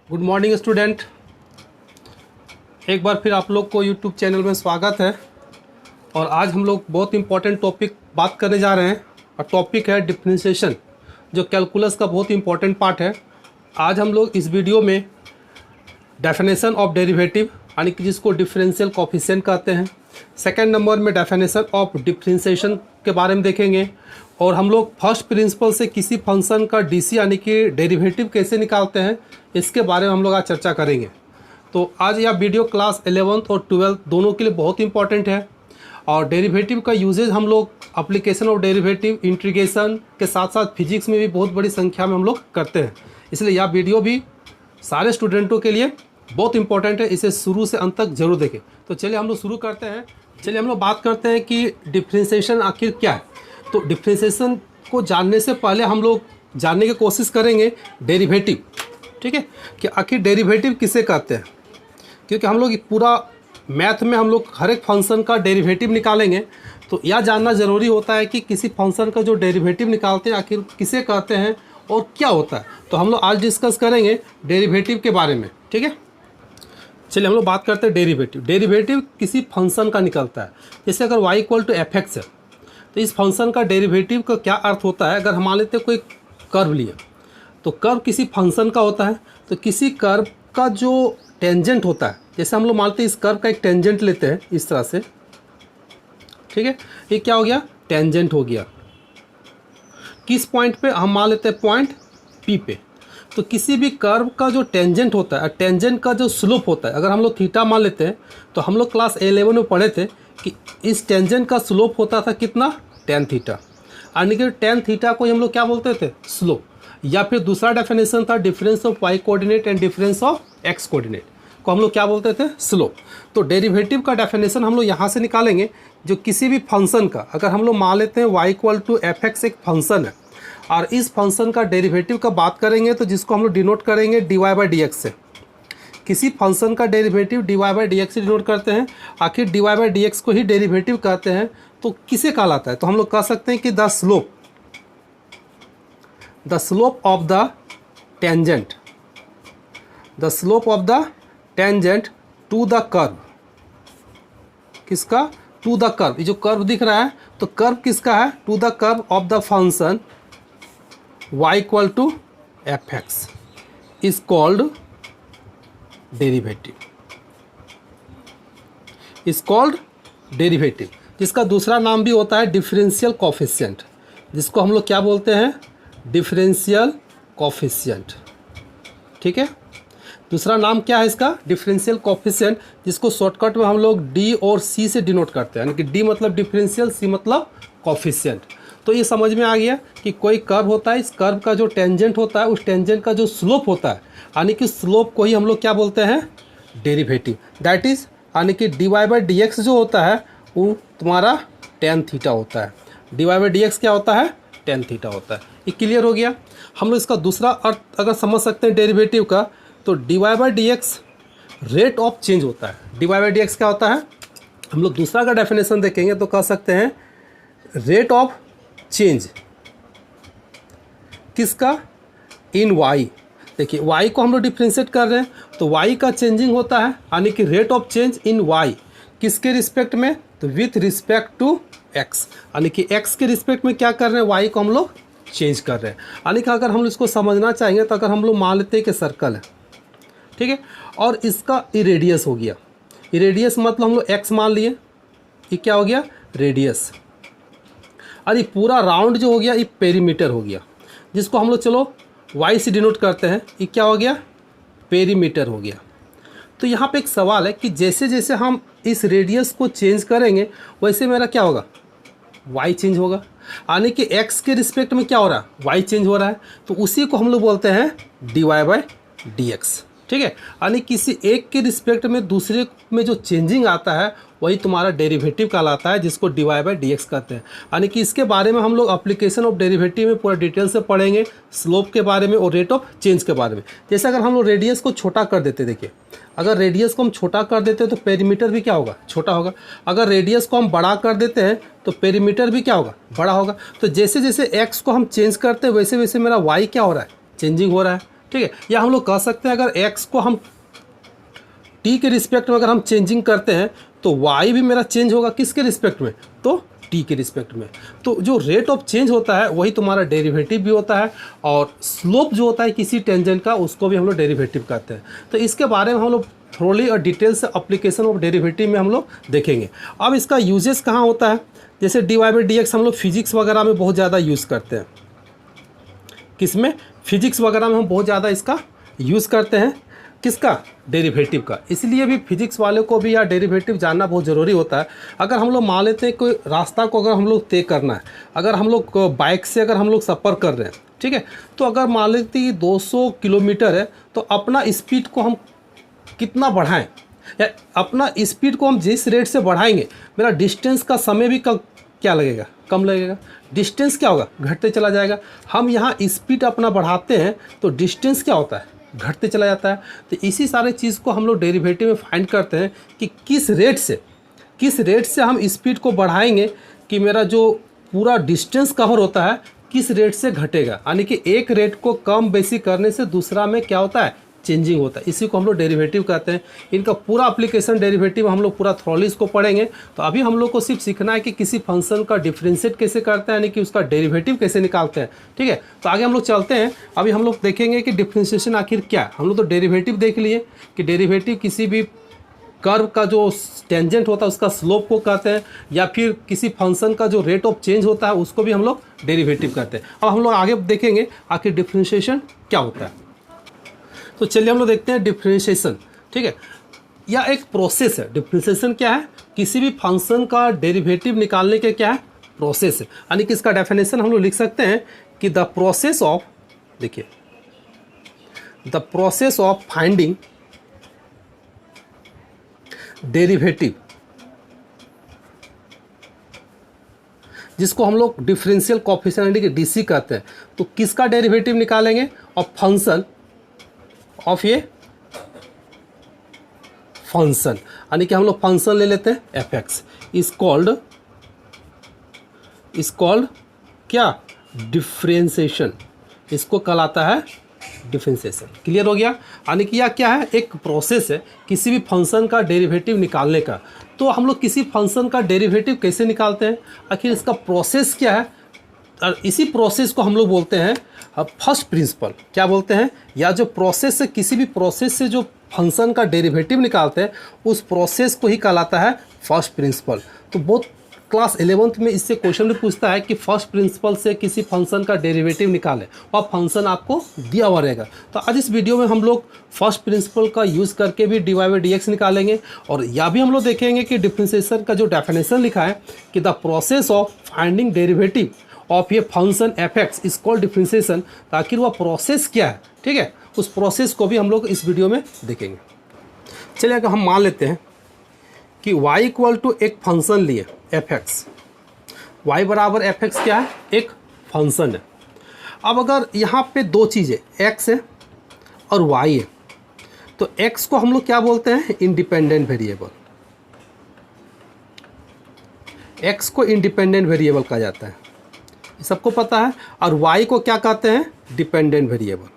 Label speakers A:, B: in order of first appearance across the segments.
A: Good morning student. एक बार फिर आप लोग को यूट्यूब चैनल में स्वागत है। और आज हम लोग बहुत इंपॉर्टेंट टॉपिक बात करने जा रहे हैं और टॉपिक है डिफरेंशिएशन, जो कैलकुलस का बहुत इंपॉर्टेंट पार्ट है। आज हम लोग इस वीडियो में डेफिनेशन ऑफ डेरिवेटिव यानी कि जिसको डिफरेंशियल कोफिशिएंट कहते हैं, सेकंड नंबर में डेफिनेशन ऑफ डिफरेंशिएशन के बारे में देखेंगे। और हम लोग फर्स्ट प्रिंसिपल से किसी फंक्शन का डीसी यानी कि डेरिवेटिव कैसे निकालते हैं इसके बारे में हम लोग आज चर्चा करेंगे। तो आज यह वीडियो क्लास 11th और 12th दोनों के लिए बहुत इंपॉर्टेंट है। और डेरिवेटिव का यूजेज हम लोग एप्लीकेशन ऑफ डेरिवेटिव इंटीग्रेशन के साथ साथ फिजिक्स में भी बहुत बड़ी संख्या में हम लोग करते हैं, इसलिए यह वीडियो भी सारे स्टूडेंटों के लिए बहुत इंपॉर्टेंट है। इसे शुरू से अंत तक जरूर देखें। तो चलिए हम लोग शुरू करते हैं। चलिए हम लोग बात करते हैं कि डिफरेंशिएशन आखिर क्या है। तो डिफरेंशिएशन को जानने से पहले हम लोग जानने की कोशिश करेंगे डेरिवेटिव, ठीक है, कि आखिर डेरिवेटिव किसे कहते हैं। क्योंकि हम लोग पूरा मैथ में हम लोग हर एक फंक्शन का डेरिवेटिव निकालेंगे, तो यह जानना ज़रूरी होता है कि किसी फंक्शन का जो डेरिवेटिव निकालते हैं आखिर किसे कहते हैं और क्या होता है। तो हम लोग आज डिस्कस करेंगे डेरिवेटिव के बारे में, ठीक है। चलिए हम लोग बात करते हैं डेरिवेटिव। डेरिवेटिव किसी फंक्शन का निकलता है। जैसे अगर y = f(x) है तो इस फंक्शन का डेरिवेटिव का क्या अर्थ होता है। अगर हम मान लेते हैं कोई कर्व लिए, तो कर्व किसी फंक्शन का होता है। तो किसी कर्व का जो टेंजेंट होता है, जैसे हम लोग मानते हैं इस कर्व का एक टेंजेंट लेते हैं इस तरह से, ठीक है, ये क्या हो गया, टेंजेंट हो गया। किस पॉइंट पे, हम मान लेते हैं पॉइंट P पे। तो किसी भी कर्व का जो टेंजेंट होता है, टेंजेंट का जो स्लोप होता है, अगर हम लोग थीटा मान लेते हैं, तो हम लोग क्लास 11 में पढ़े थे कि इस टेंजेंट का स्लोप होता था कितना, tan थीटा। यानी कि tan थीटा को हम लोग क्या बोलते थे, स्लोप। या फिर दूसरा डेफिनेशन था difference of y coordinate and difference of x coordinate को हम लोग क्या बोलते थे, स्लोप। तो डेरिवेटिव का डेफिनेशन हम लोग यहाँ से निकालेंगे। जो किसी भी फंक्शन का, अगर हम लोग मान लेते हैं y = f(x) एक फंक्शन है और इस फंक्शन का डेरिवेटिव का बात करेंगे तो जिसको हम लोग डिनोट करेंगे dy/dx से। किसी फंक्शन का डेरिवेटिव dy/dx से डिनोट करते हैं। आखिर dy/dx को ही डेरिवेटिव कहते हैं, तो किसे कहलाता है। तो हम लोग कह सकते हैं कि the slope of the tangent, the slope of the tangent to the curve. किसका, टू द कर्व। ये जो कर्व दिख रहा है तो कर्व किसका है, to the curve of the function y = f(x) is called derivative, is called derivative. जिसका दूसरा नाम भी होता है डिफरेंशियल कोफिशिएंट, जिसको हम लोग क्या बोलते हैं, डिफरेंशियल कोफिशिएंट, ठीक है। दूसरा नाम क्या है इसका, डिफरेंशियल कोफिशिएंट, जिसको शॉर्टकट में हम लोग डी और सी से डिनोट करते हैं। यानी कि डी मतलब डिफरेंशियल, सी मतलब कोफिशिएंट। तो ये समझ में आ गया कि कोई कर्व होता है, इस कर्व का जो टेंजेंट होता है उस टेंजेंट का जो स्लोप होता है, यानी कि स्लोप को ही हम लोग क्या बोलते हैं, डेरिवेटिव। दैट इज यानी कि dy/dx जो होता है वो तुम्हारा tan थीटा होता है। dy/dx क्या होता है, tan थीटा होता है। ये क्लियर हो गया। हम लोग इसका दूसरा अर्थ अगर समझ सकते हैं डेरिवेटिव का, तो dy/dx रेट ऑफ चेंज होता है। dy/dx क्या होता है, हम लोग दूसरा का डेफिनेशन देखेंगे तो कह सकते हैं रेट ऑफ चेंज किसका, इन y। देखिए y को हम लोग डिफ्रेंशिएट कर रहे हैं तो y का चेंजिंग होता है, यानी कि rate of change in y किसके रिस्पेक्ट में, तो विथ रिस्पेक्ट टू x। यानी कि x के रिस्पेक्ट में क्या कर रहे हैं, y को हम लोग चेंज कर रहे हैं। यानी कि अगर हम इसको समझना चाहेंगे तो अगर हम लोग मान लेते हैं कि सर्कल है, ठीक है, और इसका इरेडियस हो गया। इरेडियस मतलब हम लोग x मान लिए, ये क्या हो गया, रेडियस। और ये पूरा राउंड जो हो गया ये पेरीमीटर हो गया, जिसको हम लोग चलो y से डिनोट करते हैं। ये क्या हो गया, पेरीमीटर हो गया। तो यहाँ पे एक सवाल है कि जैसे जैसे हम इस रेडियस को चेंज करेंगे वैसे मेरा क्या होगा, y चेंज होगा। यानी कि x के रिस्पेक्ट में क्या हो रहा है, y चेंज हो रहा है। तो उसी को हम लोग बोलते हैं dy/dx, ठीक है। यानी किसी एक के रिस्पेक्ट में दूसरे में जो चेंजिंग आता है वही तुम्हारा डेरिवेटिव कहलाता है, जिसको dy/dx कहते हैं। यानी कि इसके बारे में हम लोग एप्लीकेशन ऑफ डेरिवेटिव में पूरा डिटेल से पढ़ेंगे, स्लोप के बारे में और रेट ऑफ चेंज के बारे में। जैसे अगर हम लोग रेडियस को छोटा कर देते, देखिए अगर रेडियस को हम छोटा कर देते हैं तो पेरीमीटर भी क्या होगा, छोटा होगा। अगर रेडियस को हम बड़ा कर देते हैं तो पेरीमीटर भी क्या होगा, बड़ा होगा। तो जैसे जैसे x को हम चेंज करते हैं वैसे वैसे मेरा y क्या हो रहा है, चेंजिंग हो रहा है। ठीक है। या हम लोग कह सकते हैं अगर एक्स को हम टी के रिस्पेक्ट में अगर हम चेंजिंग करते हैं तो वाई भी मेरा चेंज होगा किसके रिस्पेक्ट में, तो टी के रिस्पेक्ट में। तो जो रेट ऑफ चेंज होता है वही तुम्हारा डेरिवेटिव भी होता है, और स्लोप जो होता है किसी टेंजेंट का उसको भी हम लोग डेरिवेटिव कहते हैं। तो इसके बारे में हम लोग थोड़ी और डिटेल से एप्लीकेशन ऑफ डेरिवेटिव में हम लोग देखेंगे। अब इसका यूजेस कहाँ होता है, जैसे D Y by D X हम लोग फिजिक्स वगैरह में बहुत ज़्यादा यूज़ करते हैं। किसमें, फिजिक्स वगैरह में हम बहुत ज़्यादा इसका यूज़ करते हैं, किसका, डेरिवेटिव का। इसलिए भी फिजिक्स वाले को भी यार डेरिवेटिव जानना बहुत ज़रूरी होता है। अगर हम लोग मान लेते हैं कोई रास्ता को अगर हम लोग तय करना है, अगर हम लोग बाइक से अगर हम लोग सफ़र कर रहे हैं, ठीक है, तो अगर मान लेते हैं 200 किलोमीटर है तो अपना स्पीड को हम कितना बढ़ाएं, या अपना स्पीड को हम जिस रेट से बढ़ाएंगे मेरा डिस्टेंस का समय भी क्या लगेगा, कम लगेगा। डिस्टेंस क्या होगा, घटते चला जाएगा। हम यहाँ स्पीड अपना बढ़ाते हैं तो डिस्टेंस क्या होता है, घटते चला जाता है। तो इसी सारे चीज़ को हम लोग डेरिवेटिव में फाइंड करते हैं कि किस रेट से हम स्पीड को बढ़ाएंगे कि मेरा जो पूरा डिस्टेंस कवर होता है किस रेट से घटेगा। यानी कि एक रेट को कम बेसी करने से दूसरा में क्या होता है, चेंजिंग होता है। इसी को हम लोग डेरिवेटिव कहते हैं। इनका पूरा एप्लीकेशन डेरिवेटिव हम लोग पूरा थ्रोली इसको पढ़ेंगे। तो अभी हम लोग को सिर्फ सीखना है कि किसी फंक्शन का डिफरेंशिएट कैसे करते हैं, यानी कि उसका डेरिवेटिव कैसे निकालते हैं। ठीक है, तो आगे हम लोग चलते हैं। अभी हम लोग देखेंगे कि डिफरेंशिएशन आखिर क्या है। हम लोग तो डेरिवेटिव देख लिए कि डेरिवेटिव किसी भी कर्व का जो टेंजेंट होता है उसका स्लोप को कहते हैं, या फिर किसी फंक्शन का जो रेट ऑफ चेंज होता है उसको भी हम लोग डेरिवेटिव कहते हैं। अब हम लोग आगे देखेंगे आखिर डिफरेंशिएशन क्या होता है। तो चलिए हम लोग देखते हैं डिफरेंशिएशन। ठीक है, यह एक प्रोसेस है। डिफरेंशिएशन क्या है, किसी भी फंक्शन का डेरिवेटिव निकालने के क्या है, प्रोसेस है। यानी कि इसका डेफिनेशन हम लोग लिख सकते हैं कि द प्रोसेस ऑफ, देखिए, the process of finding derivative, जिसको हम लोग डिफरेंशियल कोएफिशिएंट यानी कि डीसी कहते हैं। तो किसका डेरिवेटिव निकालेंगे, ऑफ फंक्शन, ऑफ ये फंक्शन, यानी कि हम लोग फंक्शन ले लेते हैं एफ एक्स, इज कॉल्ड क्या, डिफरेंशिएशन। इसको कहलाता है डिफरेंशिएशन। क्लियर हो गया। यानी कि यह क्या है, एक प्रोसेस है किसी भी फंक्शन का डेरिवेटिव निकालने का। तो हम लोग किसी फंक्शन का डेरिवेटिव कैसे निकालते हैं, आखिर इसका प्रोसेस क्या है, और इसी प्रोसेस को हम लोग बोलते हैं फर्स्ट प्रिंसिपल। क्या बोलते हैं, या जो प्रोसेस से, किसी भी प्रोसेस से जो फंक्शन का डेरिवेटिव निकालते हैं उस प्रोसेस को ही कहलाता है फर्स्ट प्रिंसिपल। तो बहुत क्लास 11th में इससे क्वेश्चन भी पूछता है कि फर्स्ट प्रिंसिपल से किसी फंक्शन का डेरिवेटिव निकालें और फंक्शन आपको दिया हुआ रहेगा। तो आज इस वीडियो में हम लोग फर्स्ट प्रिंसिपल का यूज़ करके भी D Y by D X निकालेंगे, और यह भी हम लोग देखेंगे कि डिफरेंशिएशन का जो डेफिनेशन लिखा है कि the process of finding derivative of ये function F X is called differentiation. तो आखिर वह प्रोसेस क्या है, ठीक है, उस प्रोसेस को भी हम लोग इस वीडियो में देखेंगे। चलिए अगर हम मान लेते हैं कि y इक्वल टू एक फंक्शन लिए एफ एक्स, वाई बराबर एफ एक्स क्या है, एक फंक्शन है। अब अगर यहाँ पे दो चीज़ें x है और y है, तो x को हम लोग क्या बोलते हैं, इंडिपेंडेंट वेरिएबल। x को इंडिपेंडेंट वेरिएबल कहा जाता है, ये सबको पता है। और y को क्या कहते हैं, डिपेंडेंट वेरिएबल।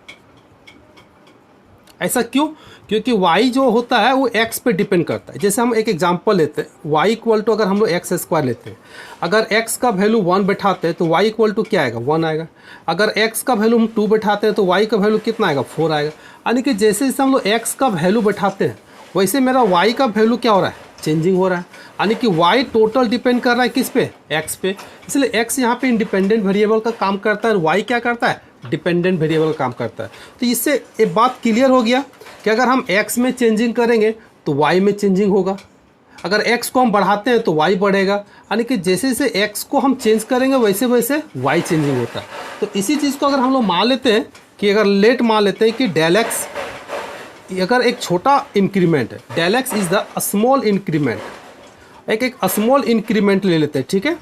A: ऐसा क्यों, क्योंकि y जो होता है वो x पे डिपेंड करता है। जैसे हम एक एग्जांपल लेते हैं, y इक्वल टू अगर हम लोग एक्स स्क्वायर लेते हैं, अगर x का वैल्यू 1 बैठाते हैं तो y इक्वल टू क्या आएगा, 1 आएगा। अगर x का वैल्यू हम 2 बैठाते हैं तो y का वैल्यू कितना आएगा, 4 आएगा। यानी कि जैसे जैसे हम लोग x का वैल्यू बैठाते हैं वैसे मेरा y का वैल्यू क्या हो रहा है, चेंजिंग हो रहा है। यानी कि y टोटल डिपेंड कर रहा है किस पे, x पे। इसलिए x यहाँ पे इंडिपेंडेंट वेरिएबल का काम करता है और y क्या करता है, डिपेंडेंट वेरिएबल काम करता है। तो इससे एक बात क्लियर हो गया कि अगर हम x में चेंजिंग करेंगे तो y में चेंजिंग होगा, अगर x को हम बढ़ाते हैं तो y बढ़ेगा। यानी कि जैसे जैसे x को हम चेंज करेंगे वैसे वैसे y चेंजिंग होता है। तो इसी चीज़ को अगर हम लोग मान लेते हैं कि अगर लेट मान लेते हैं कि डेल x अगर एक छोटा इंक्रीमेंट है, del x is the small increment, एक स्मॉल इंक्रीमेंट ले लेते हैं, ठीक है।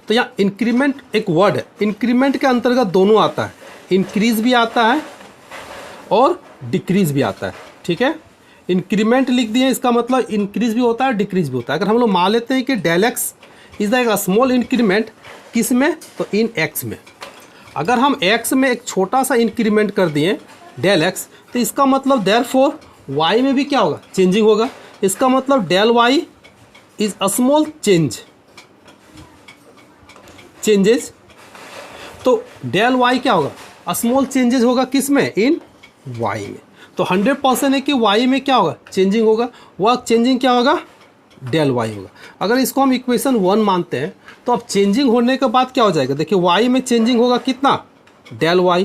A: तो यहाँ इंक्रीमेंट एक वर्ड है, इंक्रीमेंट के अंतर्गत दोनों आता है, इंक्रीज भी आता है और डिक्रीज भी आता है, ठीक है। इंक्रीमेंट लिख दिए, इसका मतलब इंक्रीज भी होता है डिक्रीज भी होता है। अगर हम लोग मान लेते हैं कि del X is the small increment, किस में, तो इन एक्स में। अगर हम x में एक छोटा सा इंक्रीमेंट कर दिए डेल x, तो इसका मतलब देयरफॉर y में भी क्या होगा, चेंजिंग होगा। इसका मतलब del y is a small changes. तो डेल y क्या होगा, स्मॉल चेंजेस होगा किस में, इन y में। तो 100% है कि y में क्या होगा, चेंजिंग होगा। वह चेंजिंग क्या होगा, डेल y होगा। अगर इसको हम इक्वेशन 1 मानते हैं तो अब चेंजिंग होने के बाद क्या हो जाएगा, देखिए y में चेंजिंग होगा कितना, डेल y।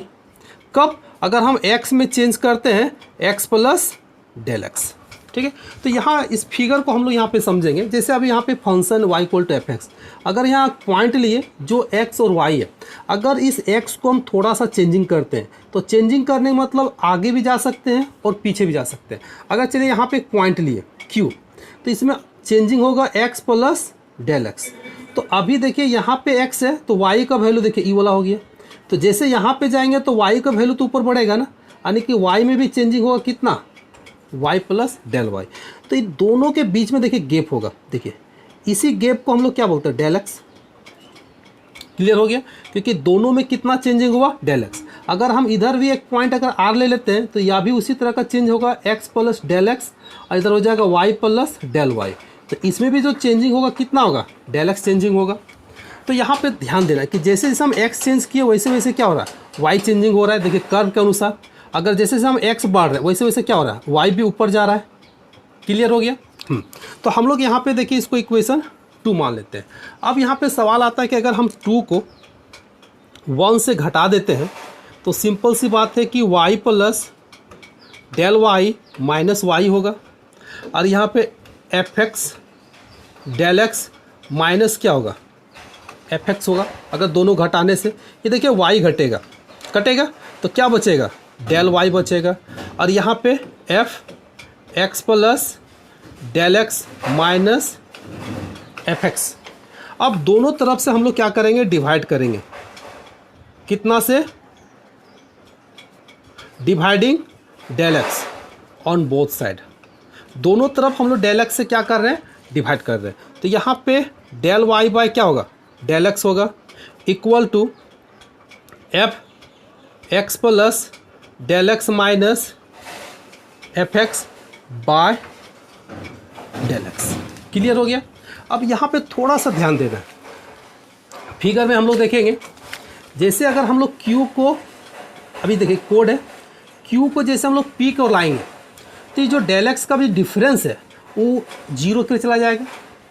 A: कब, अगर हम x में चेंज करते हैं x प्लस डेल x। ठीक है, तो यहाँ इस फिगर को हम लोग यहाँ पे समझेंगे। जैसे अभी यहाँ पे function y equal to F X, अगर यहाँ पॉइंट लिए जो x और y है, अगर इस x को हम थोड़ा सा चेंजिंग करते हैं तो चेंजिंग करने का मतलब आगे भी जा सकते हैं और पीछे भी जा सकते हैं। अगर चलिए यहाँ पे एक पॉइंट लिए q, तो इसमें चेंजिंग होगा x प्लस डेल x। तो अभी देखिए यहाँ पे x है तो y का वैल्यू देखिए ई वाला हो गया। तो जैसे यहाँ पे जाएंगे तो y का वैल्यू तो ऊपर बढ़ेगा ना, यानी कि y में भी चेंजिंग होगा कितना, y प्लस डेल y। तो इन दोनों के बीच में देखिए गैप होगा, देखिए इसी गैप को हम लोग क्या बोलते हैं, डेल x। क्लियर हो गया, क्योंकि दोनों में कितना चेंजिंग हुआ, डेल x। अगर हम इधर भी एक पॉइंट अगर r ले लेते हैं तो यह भी उसी तरह का चेंज होगा, x प्लस डेल x, और इधर हो जाएगा y प्लस डेल y। तो इसमें भी जो चेंजिंग होगा कितना होगा, डेल x चेंजिंग होगा। तो यहाँ पे ध्यान देना कि जैसे जैसे हम x चेंज किए वैसे वैसे क्या हो रहा है, y चेंजिंग हो रहा है। देखिए कर्व के अनुसार अगर जैसे जैसे हम x बढ़ रहे हैं वैसे वैसे क्या हो रहा है, y भी ऊपर जा रहा है। क्लियर हो गया। तो हम लोग यहाँ पे देखिए इसको इक्वेशन 2 मान लेते हैं। अब यहाँ पे सवाल आता है कि अगर हम 2 को 1 से घटा देते हैं तो सिंपल सी बात है कि y plus del y minus y होगा, और यहाँ पे F X del X minus क्या होगा, एफ एक्स होगा। अगर दोनों घटाने से ये देखिए y घटेगा, कटेगा तो क्या बचेगा, डेल y बचेगा, और यहाँ पे F X plus del X minus F X. अब दोनों तरफ से हम लोग क्या करेंगे, डिवाइड करेंगे। कितना से, dividing del X on both side. दोनों तरफ हम लोग डेल एक्स से क्या कर रहे हैं, डिवाइड कर रहे हैं। तो यहाँ पे डेल वाई बाय क्या होगा, डेल एक्स होगा, equal to F X plus del X minus F X by del X. Clear हो गया। अब यहाँ पे थोड़ा सा ध्यान देना है, फिगर में हम लोग देखेंगे जैसे अगर हम लोग Q को, अभी देखिए कोड है, Q को जैसे हम लोग P की ओर लाएंगे तो ये जो डेल एक्स का भी डिफरेंस है वो 0 की ओर चला जाएगा।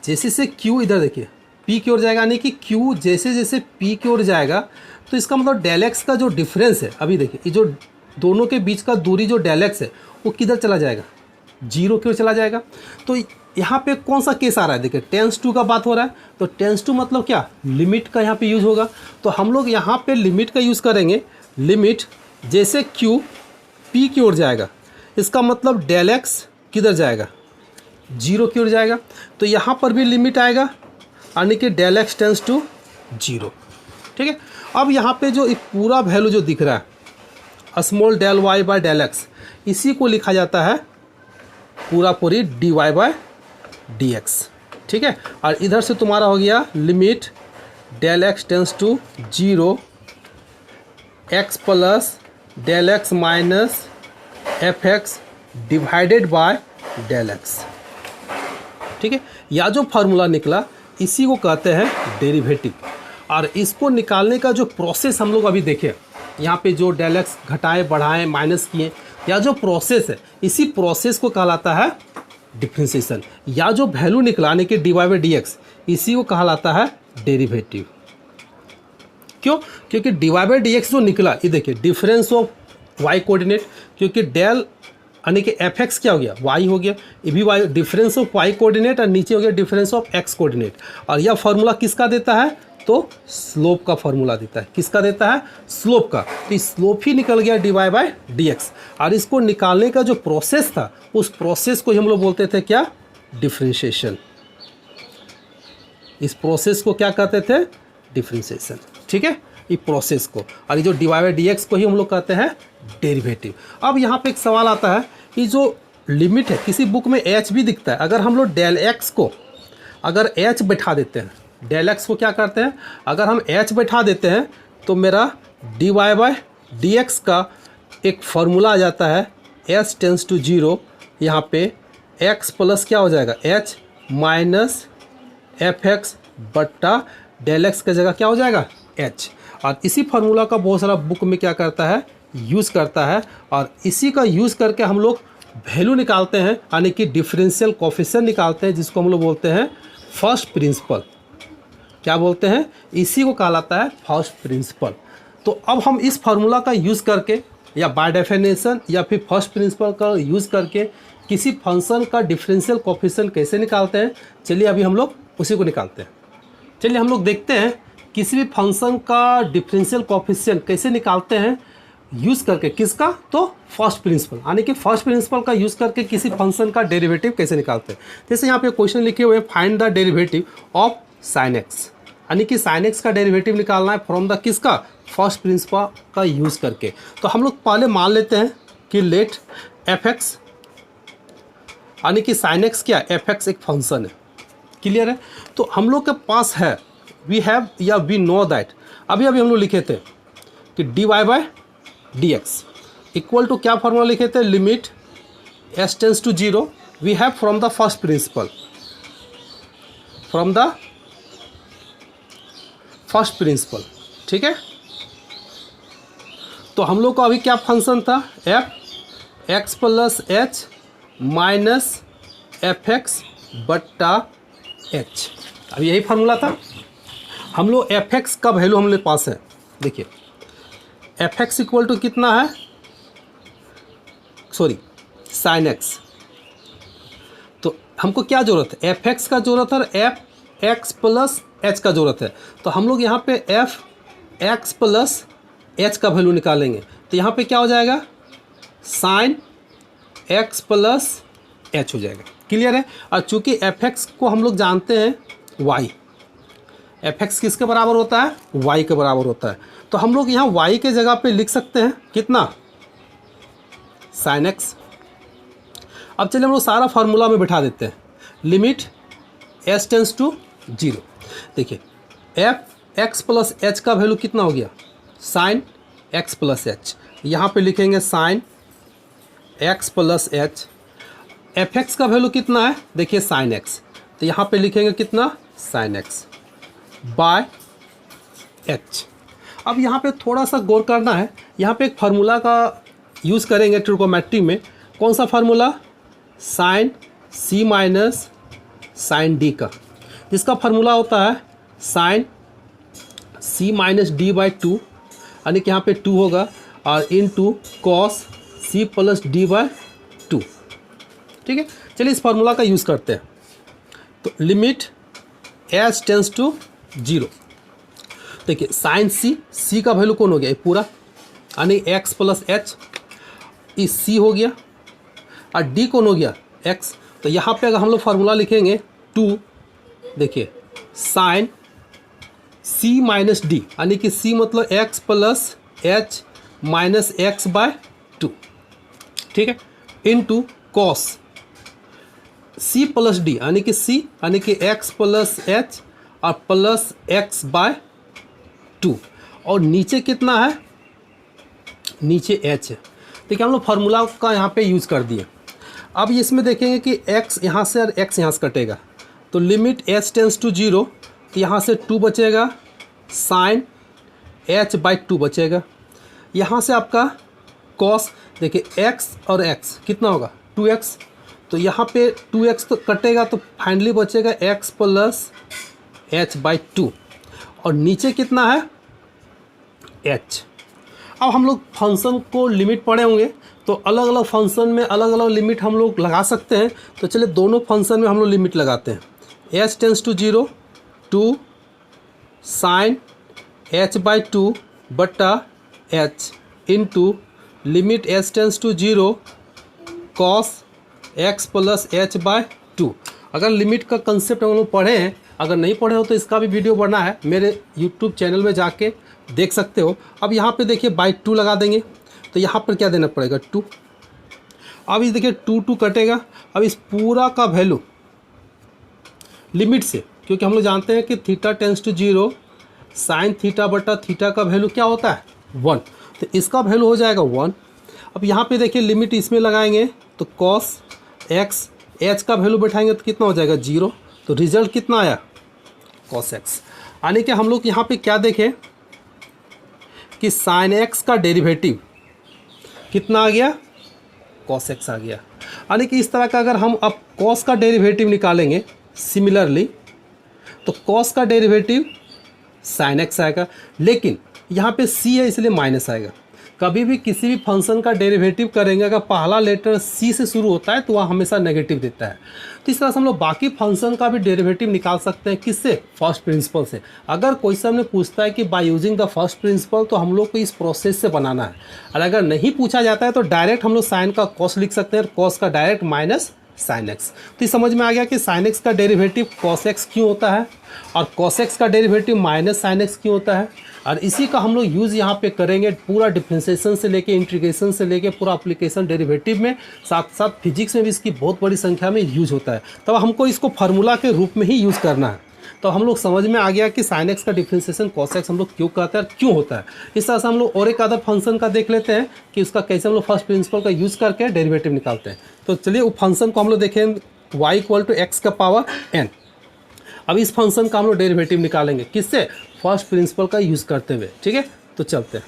A: जैसे से Q इधर देखिए P की ओर जाएगा, यानी कि Q जैसे जैसे P की ओर जाएगा तो इसका मतलब डेल एक्स का जो डिफरेंस है, अभी देखिए ये जो दोनों के बीच का दूरी जो डेल एक्स है वो किधर चला जाएगा, 0 की ओर चला जाएगा। तो यहाँ पे कौन सा केस आ रहा है, देखिए टेंस टू का बात हो रहा है, तो टेंस टू मतलब क्या, लिमिट का यहाँ पे यूज़ होगा। तो हम लोग यहाँ पे लिमिट का यूज़ करेंगे। लिमिट जैसे Q P की ओर जाएगा, इसका मतलब डेल एक्स किधर जाएगा, 0 की ओर जाएगा। तो यहाँ पर भी लिमिट आएगा, यानी कि डेल एक्स टेंस टू 0। ठीक है। अब यहाँ पे जो पूरा वैल्यू जो दिख रहा है, small del Y by del X, इसी को लिखा जाता है पूरा पूरी D Y by D X. ठीक है। और इधर से तुम्हारा हो गया limit del X tends to 0 X plus del X minus F X divided by del X. ठीक है। या जो फार्मूला निकला इसी को कहते हैं डेरिवेटिव। और इसको निकालने का जो प्रोसेस हम लोग अभी देखें, यहाँ पे जो डेल एक्स घटाए बढ़ाएं माइनस किए, या जो प्रोसेस है इसी प्रोसेस को कहलाता है डिफरेंशिएशन। या जो वैल्यू निकलाने के D Y by D X, इसी को कहलाता है डेरिवेटिव। क्यों, क्योंकि D Y by D X जो निकला, ये देखिए डिफरेंस ऑफ वाई कोऑर्डिनेट, क्योंकि डेल यानी कि एफ एक्स क्या हो गया, वाई हो गया, ये भी Y, difference of Y coordinate, और नीचे हो गया डिफरेंस ऑफ एक्स कोऑर्डिनेट। और यह फार्मूला किसका देता है, तो स्लोप का फार्मूला देता है। किसका देता है, स्लोप का। तो स्लोप ही निकल गया D Y by D X. और इसको निकालने का जो प्रोसेस था, उस प्रोसेस को हम लोग बोलते थे क्या, डिफरेंशिएशन। इस प्रोसेस को क्या कहते थे, डिफरेंशिएशन। ठीक है, ये प्रोसेस को। और ये जो D Y by D X को ही हम लोग कहते हैं डेरिवेटिव। अब यहाँ पे एक सवाल आता है, ये जो लिमिट है, किसी बुक में एच भी दिखता है, अगर हम लोग डेल एक्स को अगर एच बैठा देते हैं, डेल एक्स को क्या करते हैं, अगर हम एच बैठा देते हैं तो मेरा D Y by D X का एक फार्मूला आ जाता है एच टेंस टू जीरो, यहाँ पे एक्स प्लस क्या हो जाएगा एच माइनस एफ एक्स बट्टा डेल एक्स की जगह क्या हो जाएगा एच। और इसी फार्मूला का बहुत सारा बुक में क्या करता है यूज़ करता है, और इसी का यूज़ करके हम लोग वैल्यू निकालते हैं, यानी कि डिफरेंशियल कोफिशिएंट निकालते हैं, जिसको हम लोग बोलते हैं फर्स्ट प्रिंसिपल। क्या बोलते हैं, इसी को कहलाता है फर्स्ट प्रिंसिपल। तो अब हम इस फार्मूला का यूज़ करके या बाय डेफिनेशन या फिर फर्स्ट प्रिंसिपल का यूज़ करके किसी फंक्शन का डिफरेंशियल कोफिशिएंट कैसे निकालते हैं, चलिए अभी हम लोग उसी को निकालते हैं। चलिए हम लोग देखते हैं किसी भी फंक्शन का डिफरेंशियल कोफिशिएंट कैसे निकालते हैं यूज़ करके, किसका, तो फर्स्ट प्रिंसिपल, यानी कि फर्स्ट प्रिंसिपल का यूज़ करके किसी फंक्शन का डेरिवेटिव कैसे निकालते हैं। जैसे यहाँ पे क्वेश्चन लिखे हुए हैं find the derivative of sine x, यानी कि साइन एक्स का डेरिवेटिव निकालना है फ्रॉम द किसका, फर्स्ट प्रिंसिपल का यूज़ करके। तो हम लोग पहले मान लेते हैं कि लेट एफ एक्स, यानी कि साइन एक्स क्या, एफ एक्स एक फंक्शन है, क्लियर है। तो हम लोग के पास है वी हैव या वी नो दैट, अभी हम लोग लिखे थे कि D Y by D X equal to क्या फॉर्मूला लिखे थे, limit S tends to zero we have from the first principle, from the first principle, ठीक है। तो हम लोग का अभी क्या फंक्शन था, F X plus H minus F x बट्टा एच, अब यही फार्मूला था। हम लोग एफ एक्स का वैल्यू हमारे पास है, देखिए एफ एक्स इक्वल टू कितना है, सॉरी साइन एक्स। तो हमको क्या ज़रूरत है, एफ एक्स का ज़रूरत है और एफ एक्स प्लस एच का ज़रूरत है। तो हम लोग यहाँ पे एफ एक्स प्लस एच का वैल्यू निकालेंगे, तो यहाँ पे क्या हो जाएगा, साइन एक्स प्लस एच हो जाएगा, क्लियर है। और चूँकि एफ एक्स को हम लोग जानते हैं वाई, एफ एक्स किसके बराबर होता है, वाई के बराबर होता है। तो हम लोग यहाँ वाई के जगह पे लिख सकते हैं कितना, साइन एक्स। अब चलिए हम लोग सारा फार्मूला में बिठा देते हैं, limit S tends to zero. देखिए एफ एक्स प्लस एच का वैल्यू कितना हो गया, साइन एक्स प्लस एच, यहाँ पे लिखेंगे sine x plus H. F x का वैल्यू कितना है, देखिए साइन एक्स, तो यहाँ पे लिखेंगे कितना, साइन एक्स बाय एच। अब यहाँ पे थोड़ा सा गौर करना है, यहाँ पे एक फार्मूला का यूज़ करेंगे ट्रिगोनोमेट्री में, कौन सा formula, sine C minus sine D का, जिसका फार्मूला होता है sine C minus D by two, यानी कि यहाँ पे टू होगा, और into cos C plus D by two, ठीक है। चलिए इस फार्मूला का यूज़ करते हैं। तो limit h tends to zero, देखिए साइन सी का वैल्यू कौन हो गया, ये पूरा, यानी एक्स प्लस एच, इस सी हो गया, और डी कौन हो गया, एक्स। तो यहाँ पे अगर हम लोग फार्मूला लिखेंगे टू, देखिए साइन सी माइनस डी, यानी कि सी मतलब X plus H minus X by two, ठीक है, into cos C plus D, यानी कि सी यानी कि एक्स प्लस एच और प्लस एक्स बाय टू, और नीचे कितना है, नीचे एच है। देखिए हम लोग फार्मूला का यहाँ पे यूज़ कर दिए। अब इसमें देखेंगे कि x यहाँ से और x यहाँ से कटेगा, तो limit h tends to zero, तो यहाँ से टू बचेगा, साइन h बाई टू बचेगा, यहाँ से आपका कॉस, देखिए x और x कितना होगा 2x, तो यहाँ पे 2x तो कटेगा, तो फाइनली बचेगा x plus h by to, और नीचे कितना है h। अब हम लोग फंक्शन को लिमिट पढ़े होंगे, तो अलग अलग फंक्शन में अलग अलग लिमिट हम लोग लगा सकते हैं। तो चलिए दोनों फंक्शन में हम लोग लिमिट लगाते हैं, h tends to zero two sine h by two बट्टा h into limit h tends to zero cos x plus h by two. अगर लिमिट का कंसेप्ट हम लोग पढ़े हैं, अगर नहीं पढ़े हो तो इसका भी वीडियो बना है, मेरे यूट्यूब चैनल में जाके देख सकते हो। अब यहाँ पे देखिए बाई टू लगा देंगे, तो यहाँ पर क्या देना पड़ेगा 2। अब इस देखिए 2 कटेगा। अब इस पूरा का वैल्यू लिमिट से, क्योंकि हम लोग जानते हैं कि theta tends to zero sine theta बटा थीटा का वैल्यू क्या होता है 1, तो इसका वैल्यू हो जाएगा 1। अब यहाँ पे देखिए लिमिट इसमें लगाएंगे तो cos x, h का वैल्यू बैठाएंगे तो कितना हो जाएगा 0, तो रिजल्ट कितना आया cos x। यानी कि हम लोग यहाँ पे क्या देखें कि sin x का डेरिवेटिव कितना आ गया cos x आ गया। यानी कि इस तरह का अगर हम अब cos का डेरिवेटिव निकालेंगे सिमिलरली तो cos का डेरिवेटिव sin x आएगा, लेकिन यहाँ पे c है इसलिए माइनस आएगा। कभी भी किसी भी फंक्शन का डेरिवेटिव करेंगे अगर पहला लेटर c से शुरू होता है तो वह हमेशा नेगेटिव देता है। तो इस तरह से हम लोग बाकी फंक्शन का भी डेरिवेटिव निकाल सकते हैं, किससे, फर्स्ट प्रिंसिपल से। अगर क्वेश्चन में पूछता है कि by using the first principal तो हम लोग को इस प्रोसेस से बनाना है, और अगर नहीं पूछा जाता है तो डायरेक्ट हम लोग साइन का कॉस लिख सकते हैं, कॉस का डायरेक्ट माइनस साइन एक्स। तो ये समझ में आ गया कि साइन एक्स का डेरिवेटिव कॉस एक्स क्यों होता है और कॉस एक्स का डेरिवेटिव माइनस साइन एक्स क्यों होता है। और इसी का हम लोग यूज़ यहाँ पे करेंगे पूरा डिफरेंशिएशन से लेके इंटीग्रेशन से लेके पूरा एप्लीकेशन डेरिवेटिव में, साथ साथ फिजिक्स में भी इसकी बहुत बड़ी संख्या में यूज होता है। तब हमको इसको फार्मूला के रूप में ही यूज़ करना है। तो हम लोग समझ में आ गया कि साइन एक्स का डिफरेंशिएशन कॉस एक्स हम लोग क्यों कहते हैं, क्यों होता है। इस तरह से हम लोग और एक अदर फंक्शन का देख लेते हैं कि उसका कैसे हम लोग फर्स्ट प्रिंसिपल का यूज़ करके डेरिवेटिव निकालते हैं। तो चलिए उस फंक्शन को हम लोग देखें y = x⁴n। अब इस फंक्शन का हम लोग डेरिवेटिव निकालेंगे किससे, फर्स्ट प्रिंसिपल का यूज़ करते हुए। ठीक है, तो चलते हैं।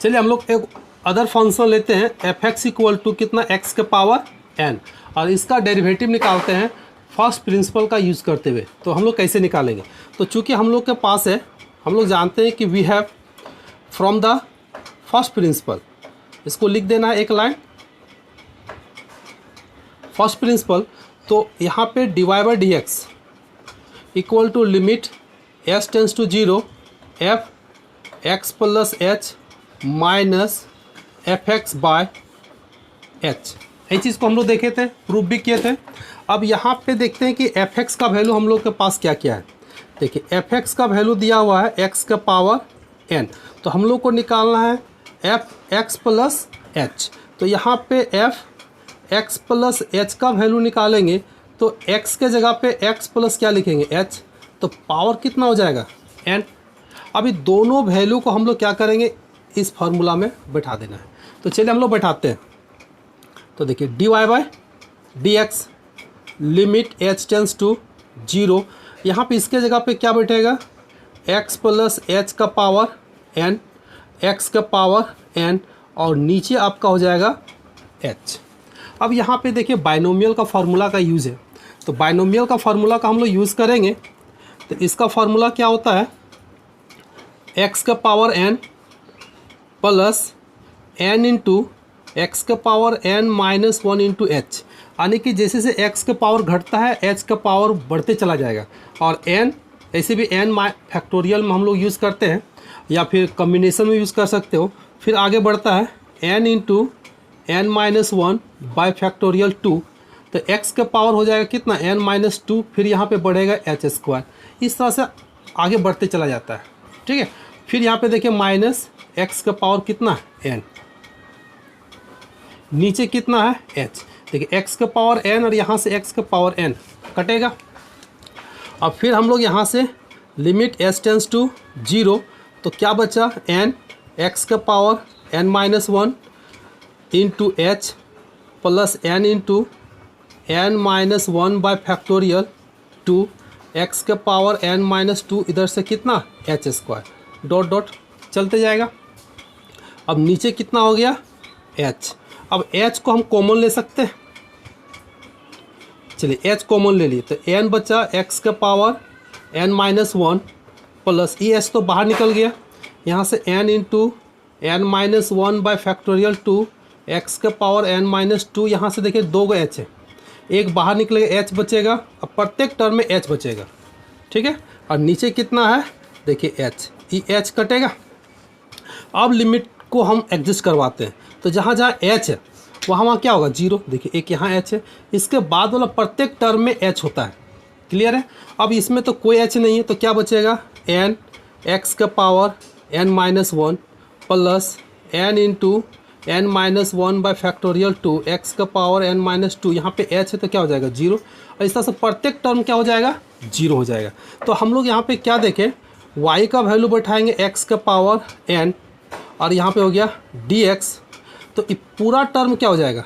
A: चलिए हम लोग एक अदर फंक्शन लेते हैं f(x) = कितना x⁴n, और इसका डेरिवेटिव निकालते हैं फर्स्ट प्रिंसिपल का यूज़ करते हुए। तो हम लोग कैसे निकालेंगे, तो चूँकि हम लोग के पास है, हम लोग जानते हैं कि we have from the first principle, इसको लिख देना है एक लाइन फर्स्ट प्रिंसिपल। तो यहाँ पे dy/dx = limit s tends to 0 f(x + h - f(x/h)। ये चीज़ को हम लोग देखे थे, प्रूफ भी किए थे। अब यहाँ पे देखते हैं कि f(x) का वैल्यू हम लोग के पास क्या क्या है। देखिए f(x) का वैल्यू दिया हुआ है x⁴n, तो हम लोग को निकालना है f(x + h)। तो यहाँ पे f(x + h) का वैल्यू निकालेंगे तो x के जगह पे x प्लस क्या लिखेंगे h, तो पावर कितना हो जाएगा n। अभी दोनों वैल्यू को हम लोग क्या करेंगे, इस फार्मूला में बैठा देना है। तो चलिए हम लोग बैठाते हैं। तो देखिए dy/dx limit h tends to 0, यहाँ पे इसके जगह पे क्या बैठेगा x + h⁴n, x⁴n, और नीचे आपका हो जाएगा h। अब यहाँ पे देखिए बाइनोमियल का फार्मूला का यूज़ है, तो बाइनोमियल का फार्मूला का हम लोग यूज़ करेंगे। तो इसका फार्मूला क्या होता है x⁴n plus n into x⁴n - 1 × h। यानी कि जैसे से x का पावर घटता है h का पावर बढ़ते चला जाएगा, और n ऐसे भी n फैक्टोरियल में हम लोग यूज़ करते हैं या फिर कम्बिनेशन में यूज़ कर सकते हो। फिर आगे बढ़ता है n × n - 1/2, तो x का पावर हो जाएगा कितना n - 2, फिर यहाँ पे बढ़ेगा h²। इस तरह से आगे बढ़ते चला जाता है। ठीक है, फिर यहाँ पे देखिए माइनस x का पावर कितना n, नीचे कितना है h। देखिए x का पावर n और यहाँ से x का पावर n कटेगा। अब फिर हम लोग यहाँ से लिमिट s टेंस टू 0, तो क्या बचा n x⁴n - 1 × h plus n × n - 1/2 x⁴n - 2, इधर से कितना h², डॉट डॉट चलते जाएगा। अब नीचे कितना हो गया h। अब h को हम कॉमन ले सकते हैं, चलिए h कॉमन ले लिए, तो n बचा x⁴n - 1 प्लस ये h तो बाहर निकल गया, यहाँ से n × n - 1/2 x⁴n - 2, यहाँ से देखिए 2 h है, एक बाहर निकलेगा h बचेगा, अब प्रत्येक टर्म में h बचेगा। ठीक है, और नीचे कितना है देखिए h, ये h कटेगा। अब लिमिट को हम एडजस्ट करवाते हैं, तो जहाँ जहाँ h है वहाँ क्या होगा 0। देखिए एक यहाँ h है, इसके बाद वाला प्रत्येक टर्म में h होता है। क्लियर है, अब इसमें तो कोई h नहीं है, तो क्या बचेगा n x⁴n - 1 plus n × n - 1/2 x⁴n - 2, यहाँ पे h है तो क्या हो जाएगा 0, और इस तरह से प्रत्येक टर्म क्या हो जाएगा 0 हो जाएगा। तो हम लोग यहाँ पे क्या देखें, y का वैल्यू बैठाएंगे x⁴n और यहाँ पे हो गया dx, तो ये पूरा टर्म क्या हो जाएगा,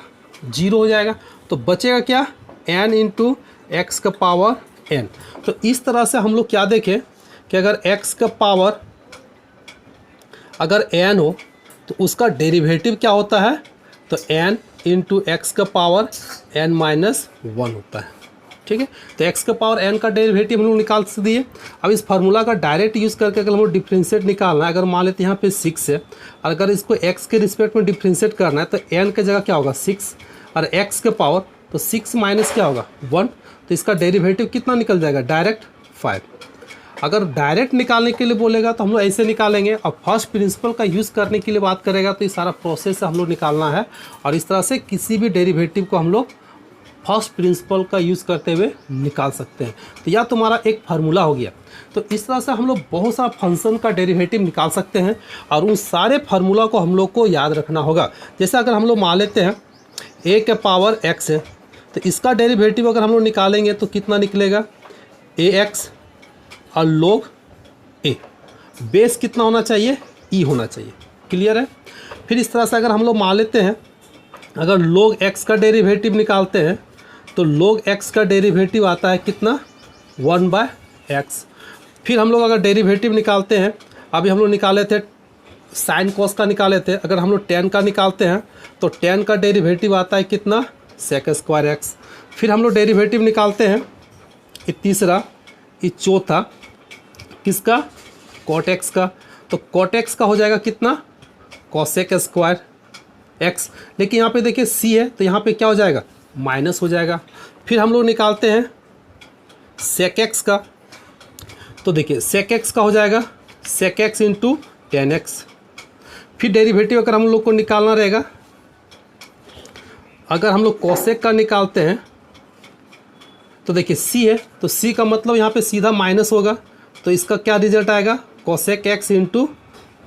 A: 0 हो जाएगा। तो बचेगा क्या, n इंटू एक्स का पावर n। तो इस तरह से हम लोग क्या देखें कि अगर x का पावर अगर n हो तो उसका डेरिवेटिव क्या होता है, तो n इंटू एक्स का पावर n माइनस 1 होता है। ठीक है, तो x का पावर n का डेरिवेटिव हम लोग निकाल दिए। अब इस फार्मूला का डायरेक्ट यूज़ करके अगर हम लोग डिफ्रेंशिएट निकालना है, अगर मान लेते हैं यहाँ पे 6 है और अगर इसको x के रिस्पेक्ट में डिफ्रेंशिएट करना है तो n के जगह क्या होगा 6 और x के पावर, तो 6 माइनस क्या होगा 1, तो इसका डेरिवेटिव कितना निकल जाएगा, डायरेक्ट 5। अगर डायरेक्ट निकालने के लिए बोलेगा तो हम लोग ऐसे निकालेंगे, और फर्स्ट प्रिंसिपल का यूज़ करने के लिए बात करेगा तो ये सारा प्रोसेस हम लोग निकालना है। और इस तरह से किसी भी डेरिवेटिव को हम लोग फर्स्ट प्रिंसिपल का यूज़ करते हुए निकाल सकते हैं। तो यह तुम्हारा एक फार्मूला हो गया। तो इस तरह से हम लोग बहुत सारा फंक्शन का डेरिवेटिव निकाल सकते हैं और उन सारे फार्मूला को हम लोग को याद रखना होगा। जैसे अगर हम लोग मान लेते हैं a के पावर x है, तो इसका डेरिवेटिव अगर हम लोग निकालेंगे तो कितना निकलेगा, ax और log a, बेस कितना होना चाहिए, e होना चाहिए। क्लियर है। फिर इस तरह से अगर हम लोग मान लेते हैं, अगर log x का डेरिवेटिव निकालते हैं तो log x का डेरिवेटिव आता है कितना, 1/x। फिर हम लोग अगर डेरिवेटिव निकालते हैं, अभी हम लोग निकाले थे साइन कॉस का निकाले थे, अगर हम लोग tan का निकालते हैं तो tan का डेरिवेटिव आता है कितना, sec स्क्वायर x। फिर हम लोग डेरिवेटिव निकालते हैं, ये तीसरा, ये चौथा किसका, cot x का, तो cot x का हो जाएगा कितना, cosec स्क्वायर x। लेकिन यहाँ पे देखिए c है तो यहाँ पे क्या हो जाएगा, माइनस हो जाएगा। फिर हम लोग निकालते हैं sec x का, तो देखिए sec x का हो जाएगा sec x into tan x। फिर डेरिवेटिव अगर हम लोग को निकालना रहेगा, अगर हम लोग cosec का निकालते हैं तो देखिए c है तो c का मतलब यहाँ पे सीधा माइनस होगा, तो इसका क्या रिजल्ट आएगा, cosec x into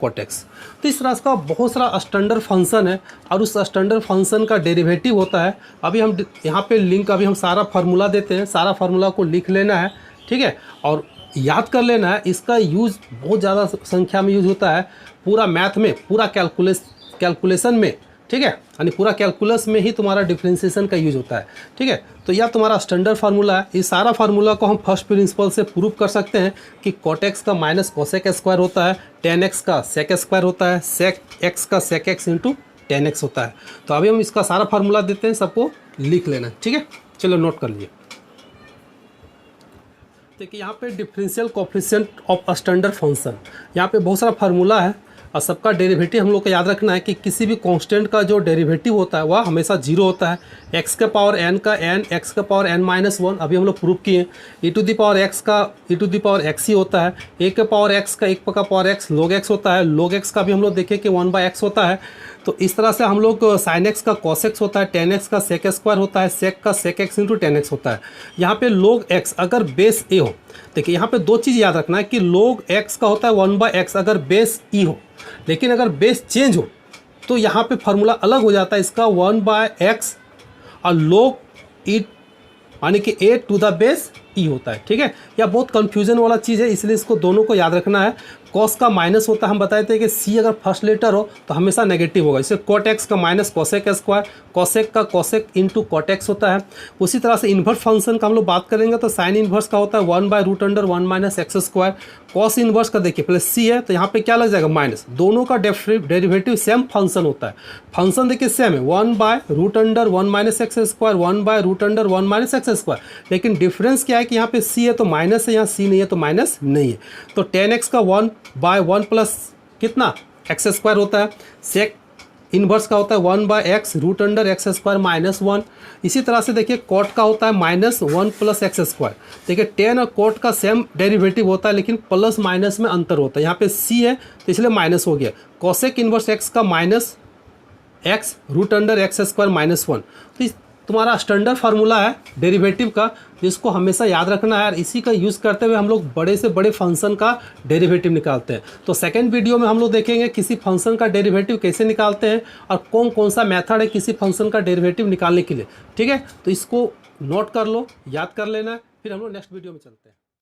A: cot x। तो इस तरह का बहुत सारा स्टैंडर्ड फंक्शन है और उस स्टैंडर्ड फंक्शन का डेरिवेटिव होता है। अभी हम यहाँ पे लिंक, अभी हम सारा फार्मूला देते हैं, सारा फार्मूला को लिख लेना है, ठीक है, और याद कर लेना है। इसका यूज़ बहुत ज़्यादा संख्या में यूज़ होता है पूरा मैथ में, पूरा कैलकुलेशन में, ठीक है, यानी पूरा कैलकुलस में ही तुम्हारा डिफरेंशिएशन का यूज होता है। ठीक है, तो यह तुम्हारा स्टैंडर्ड फार्मूला है। इस सारा फार्मूला को हम फर्स्ट प्रिंसिपल से प्रूव कर सकते हैं कि cot x का माइनस cosec स्क्वायर होता है, tan x का sec स्क्वायर होता है, sec x का sec x into tan x होता है। तो अभी हम इसका सारा फार्मूला देते हैं, सबको लिख लेना, ठीक है, चलो नोट कर लिए। देखिए यहाँ पे differential coefficient of standard function, यहाँ पे बहुत सारा फार्मूला है और सबका डेरिवेटिव हम लोग को याद रखना है कि किसी भी कांस्टेंट का जो डेरिवेटिव होता है वह हमेशा 0 होता है। x के पावर n का n, x के पावर n माइनस 1 अभी हम लोग प्रूव किए। e to the power x का e to the power x ही होता है। a के पावर x का 1 का पावर x log x होता है। log x का भी हम लोग देखें कि 1/x होता है। तो इस तरह से हम लोग sin x का cos x होता है, tan x का sec स्क्वायर होता है, sec का sec x into tan x होता है। यहाँ पे log x अगर बेस a हो, देखिए यहाँ पे दो चीज़ याद रखना है कि log x का होता है 1/x अगर बेस e हो, लेकिन अगर बेस चेंज हो तो यहाँ पे फार्मूला अलग हो जाता है इसका 1/x और log e यानी कि a to the base e होता है। ठीक है, यह बहुत कंफ्यूजन वाला चीज़ है, इसलिए इसको दोनों को याद रखना है। cos का माइनस होता है, हम बताए थे कि c अगर फर्स्ट लेटर हो तो हमेशा नेगेटिव होगा। जैसे cot x का माइनस cosec स्क्वायर, cosec का cosec इंटू cot x होता है। उसी तरह से इन्वर्स फंक्शन का हम लोग बात करेंगे तो साइन इन्वर्स का होता है 1/√1 minus x square. Cos inverse का देखिए पहले c है तो यहाँ पे क्या लग जाएगा माइनस, दोनों का डेरिवेटिव सेम फंक्शन होता है। फंक्शन देखिए सेम है 1/√1 minus x square, 1/√1 minus x square, लेकिन डिफरेंस क्या है कि यहाँ पे c है तो माइनस है, यहाँ c नहीं है तो माइनस नहीं है। तो tan x का 1/1 प्लस कितना एक्स स्क्वायर होता है। सेक इन्वर्स का होता है 1/x√x स्क्वायर माइनस 1। इसी तरह से देखिए कॉट का होता है -1 प्लस एक्स स्क्वायर। देखिए tan और कॉट का सेम डेरिवेटिव होता है लेकिन प्लस माइनस में अंतर होता है। यहाँ पे c है तो इसलिए माइनस हो गया। कॉसेक इन्वर्स x का -x√x स्क्वायर -1। तो तुम्हारा स्टैंडर्ड फार्मूला है डेरिवेटिव का, जिसको हमेशा याद रखना है और इसी का यूज़ करते हुए हम लोग बड़े से बड़े फंक्शन का डेरिवेटिव निकालते हैं। तो सेकंड वीडियो में हम लोग देखेंगे किसी फंक्शन का डेरिवेटिव कैसे निकालते हैं और कौन कौन सा मेथड है किसी फंक्शन का डेरिवेटिव निकालने के लिए। ठीक है, तो इसको नोट कर लो, याद कर लेना है, फिर हम लोग नेक्स्ट वीडियो में चलते हैं।